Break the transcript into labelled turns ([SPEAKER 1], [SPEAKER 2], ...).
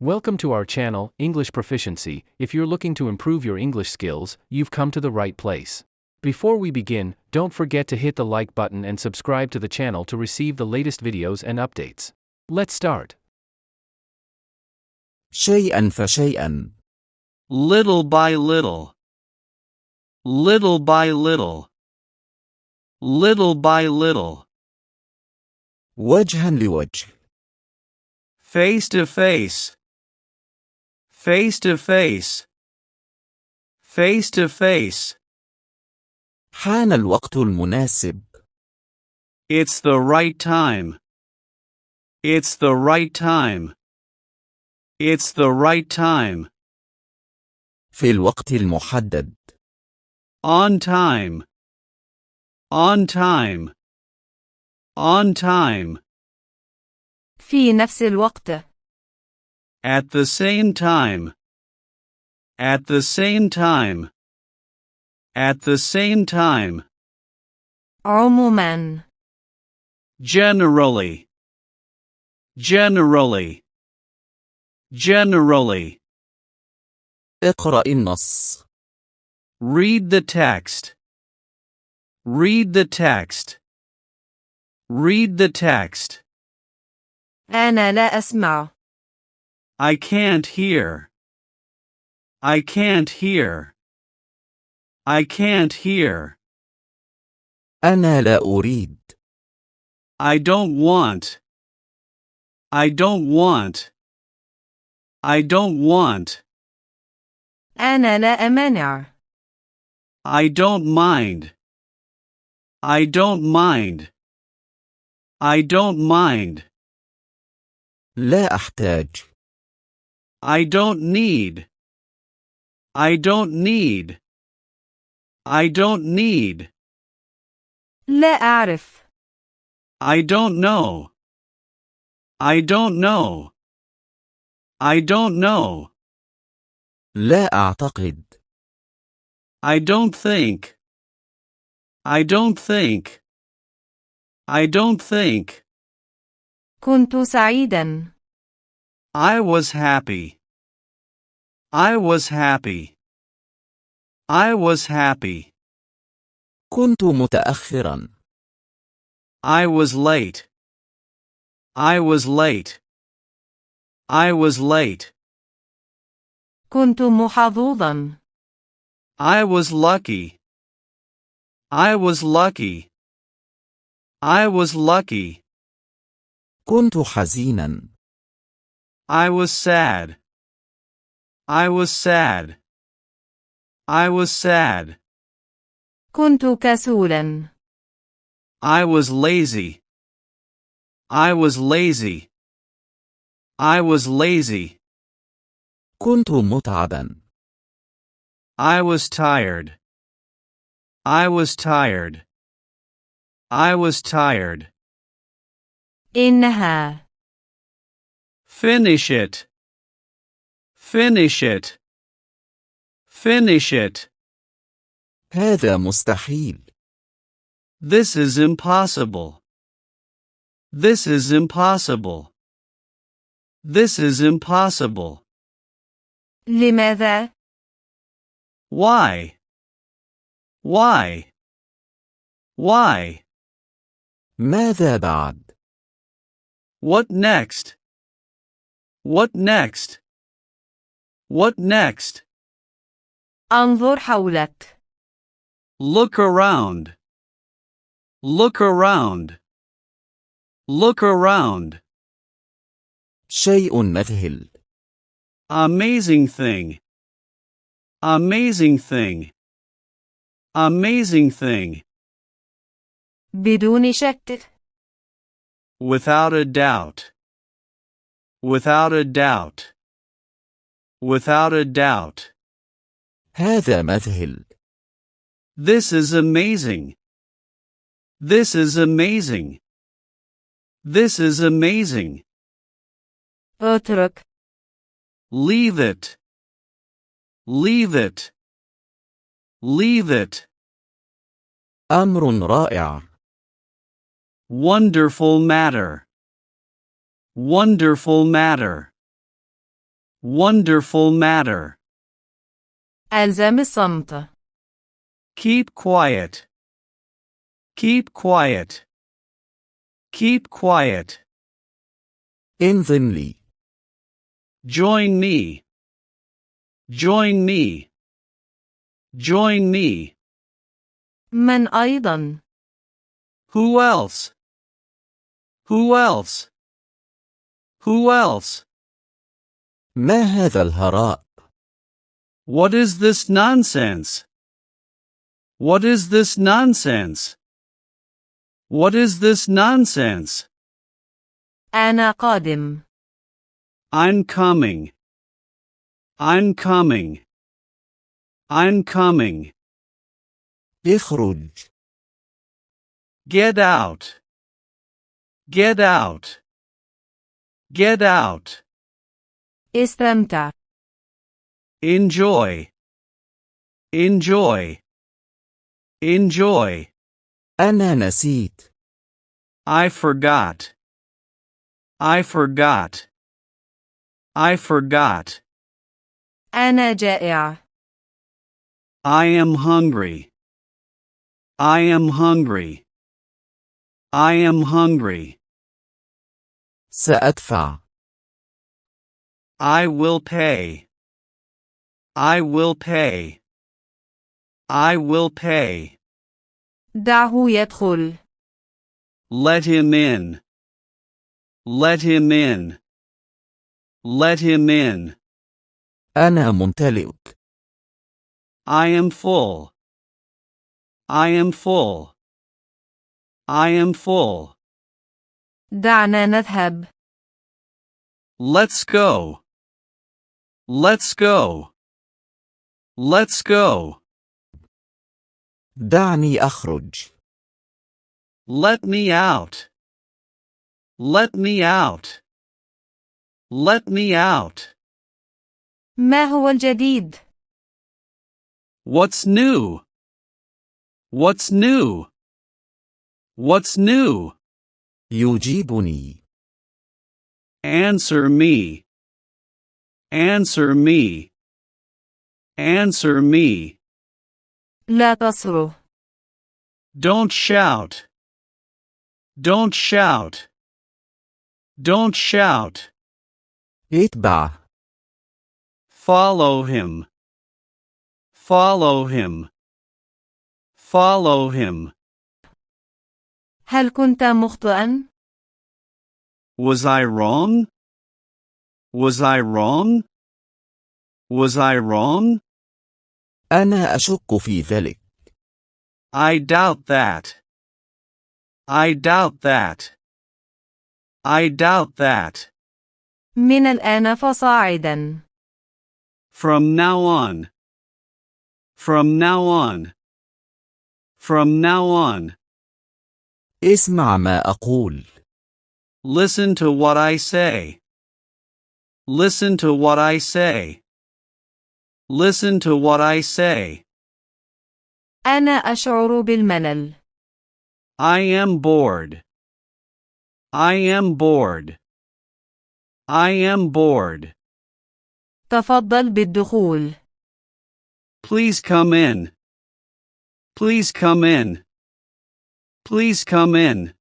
[SPEAKER 1] Welcome to our channel, English Proficiency. If you're looking to improve your English skills, you've come to the right place. Before we begin, don't forget to hit the like button and subscribe to the channel to receive the latest videos and updates. Let's start.
[SPEAKER 2] شيئا فشيئا.
[SPEAKER 3] Little by little. Little by little. Little by little.
[SPEAKER 2] وجها لوجه.
[SPEAKER 3] Face to face. Face to face. Face to face.
[SPEAKER 2] حان الوقت المناسب.
[SPEAKER 3] It's the right time. It's the right time. It's the right time.
[SPEAKER 2] في الوقت المحدد.
[SPEAKER 3] On time. On time. On time.
[SPEAKER 4] في نفس الوقت.
[SPEAKER 3] At the same time. At the same time. At the same time.
[SPEAKER 4] عموماً.
[SPEAKER 3] Generally. Generally. Generally.
[SPEAKER 2] اقرأ النص.
[SPEAKER 3] Read the text. Read the text. Read the text.
[SPEAKER 4] أنا لا أسمع.
[SPEAKER 3] I can't hear. I can't hear. I can't hear.
[SPEAKER 2] أنا لا أريد.
[SPEAKER 3] I don't want. I don't want. I don't want.
[SPEAKER 4] أنا لا أمانع.
[SPEAKER 3] I don't mind. I don't mind. I don't mind.
[SPEAKER 2] لا أحتاج.
[SPEAKER 3] I don't need. I don't need. I don't need.
[SPEAKER 4] لا أعرف.
[SPEAKER 3] I don't know. I don't know. I don't know.
[SPEAKER 2] لا أعتقد.
[SPEAKER 3] I don't think. I don't think. I don't think.
[SPEAKER 4] كنت سعيداً.
[SPEAKER 3] I was happy. I was happy. I was happy.
[SPEAKER 2] كنت متأخراً.
[SPEAKER 3] I was late. I was late. I was late.
[SPEAKER 4] كنت محظوظاً.
[SPEAKER 3] I was lucky. I was lucky. I was lucky.
[SPEAKER 2] كنت حزيناً.
[SPEAKER 3] I was sad. I was sad. I was sad.
[SPEAKER 4] كنت كسولاً.
[SPEAKER 3] I was lazy. I was lazy. I was lazy.
[SPEAKER 2] كنت متعباً.
[SPEAKER 3] I was tired. I was tired. I was tired.
[SPEAKER 4] إنها.
[SPEAKER 3] Finish it. Finish it. Finish it.
[SPEAKER 2] هذا مستحيل.
[SPEAKER 3] This is impossible. This is impossible. This is impossible.
[SPEAKER 4] لماذا؟
[SPEAKER 3] Why? Why? Why?
[SPEAKER 2] ماذا بعد؟
[SPEAKER 3] What next? What next? What next?
[SPEAKER 4] انظر حولك.
[SPEAKER 3] Look around. Look around. Look around.
[SPEAKER 2] شيء مذهل.
[SPEAKER 3] Amazing thing. Amazing thing. Amazing thing.
[SPEAKER 4] بدون شك.
[SPEAKER 3] Without a doubt. Without a doubt. Without a doubt.
[SPEAKER 2] هذا مذهل.
[SPEAKER 3] This is amazing. This is amazing. This is amazing.
[SPEAKER 4] اترك.
[SPEAKER 3] Leave it. Leave it. Leave it.
[SPEAKER 2] أمر رائع.
[SPEAKER 3] Wonderful matter. Wonderful matter. Wonderful matter.
[SPEAKER 4] ألزم الصمت.
[SPEAKER 3] Keep quiet. Keep quiet. Keep quiet.
[SPEAKER 2] انضم لي.
[SPEAKER 3] Join me. Join me. Join me.
[SPEAKER 4] من أيضا؟
[SPEAKER 3] Who else? Who else? Who else?
[SPEAKER 2] ما هذا الهراء؟
[SPEAKER 3] What is this nonsense? What is this nonsense? What is this nonsense?
[SPEAKER 4] أنا قادم.
[SPEAKER 3] I'm coming. I'm coming. I'm coming.
[SPEAKER 2] اخرج.
[SPEAKER 3] Get out. Get out. Get out.
[SPEAKER 4] استمتع.
[SPEAKER 3] Enjoy. Enjoy. Enjoy.
[SPEAKER 2] أنا نسيت.
[SPEAKER 3] I forgot. I forgot. I forgot.
[SPEAKER 4] أنا جائع.
[SPEAKER 3] I am hungry. I am hungry. I am hungry.
[SPEAKER 2] سأدفع.
[SPEAKER 3] I will pay. I will pay. I will pay.
[SPEAKER 4] دعه يدخل.
[SPEAKER 3] Let him in. Let him in. Let him in.
[SPEAKER 2] أنا ممتلئ.
[SPEAKER 3] I am full. I am full. I am full.
[SPEAKER 4] دعنا نذهب.
[SPEAKER 3] Let's go. Let's go. Let's go.
[SPEAKER 2] دعني أخرج.
[SPEAKER 3] Let me out. Let me out. Let me out.
[SPEAKER 4] ما هو الجديد؟
[SPEAKER 3] What's new? What's new? What's new?
[SPEAKER 2] يجيبني.
[SPEAKER 3] Answer me. Answer me. Answer me.
[SPEAKER 4] لا تصرخ.
[SPEAKER 3] Don't shout. Don't shout. Don't shout.
[SPEAKER 2] اتبع.
[SPEAKER 3] Follow him. Follow him. Follow him.
[SPEAKER 4] هل كنت مخطئا؟
[SPEAKER 3] Was I wrong? Was I wrong? Was I wrong?
[SPEAKER 2] أنا أشك في ذلك.
[SPEAKER 3] I doubt that. I doubt that. I doubt that.
[SPEAKER 4] من الآن فصاعدا.
[SPEAKER 3] From now on. From now on. From now on.
[SPEAKER 2] اسمع ما أقول.
[SPEAKER 3] Listen to what I say. Listen to what I say. Listen to what I say.
[SPEAKER 4] أنا أشعر بالملل.
[SPEAKER 3] I am bored. I am bored. I am bored.
[SPEAKER 4] تفضل بالدخول.
[SPEAKER 3] Please come in. Please come in. Please come in.